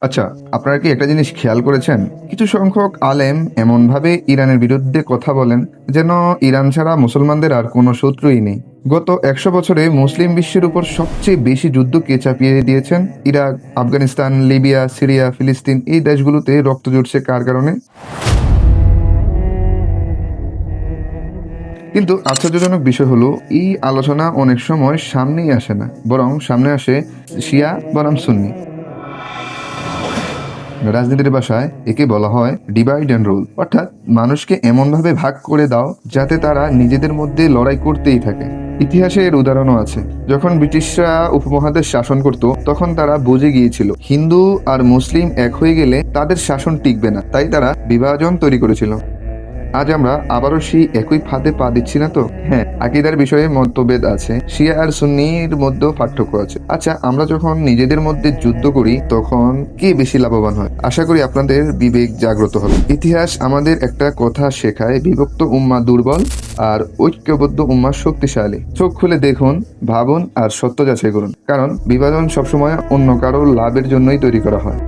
আচ্ছা, আপনারা কি একটা জিনিস খেয়াল করেছেন? কিছু সংখ্যক আলেম এমনভাবে ইরানের বিরুদ্ধে কথা বলেন যেন ইরান ছাড়া মুসলমানদের আর কোনো শত্রুই নেই। গত ১০০ বছরে মুসলিম বিশ্বের উপর সবচেয়ে বেশি যুদ্ধ কে চাপিয়ে দিয়েছেন? ইরাক, আফগানিস্তান, লিবিয়া, সিরিয়া, ফিলিস্তিন এই দেশগুলোতে রক্ত ঝরছে কার কারণে? কিন্তু আশ্চর্যজনক বিষয় হলো এই আলোচনা অনেক সময় সামনেই আসে না, বরং সামনে আসে শিয়া বনাম সুন্নি। রাজনীতির ভাষায় একে বলা হয় ডিভাইড অ্যান্ড রুল, অর্থাৎ মানুষকে এমনভাবে ভাগ করে দাও যাতে তারা নিজেদের মধ্যে লড়াই করতেই থাকে। ইতিহাসে এর উদাহরণও আছে। যখন ব্রিটিশরা উপমহাদেশ শাসন করত তখন তারা বুঝে গিয়েছিল হিন্দু আর মুসলিম এক হয়ে গেলে তাদের শাসন টিকবে না, তাই তারা বিভাজন তৈরি করেছিল। আজ আমরা আবারও সেই একই ফাঁদে পা দিচ্ছি না তো? হ্যাঁ, আকীদার বিষয়ে মতভেদ আছে, শিয়া আর সুন্নির মধ্যেও পার্থক্য আছে। আচ্ছা, আমরা যখন নিজেদের মধ্যে যুদ্ধ করি তখন কে বেশি লাভবান হয়? আশা করি আপনাদের বিবেক জাগ্রত হবে। ইতিহাস আমাদের একটা কথা শেখায়, বিভক্ত উম্মাহ দুর্বল আর ঐক্যবদ্ধ উম্মাহ শক্তিশালী। চোখ খুলে দেখুন, ভাবুন আর সত্য যাচাই করুন, কারণ বিভাজন সবসময় অন্য কারো লাভের জন্যই তৈরি করা হয়।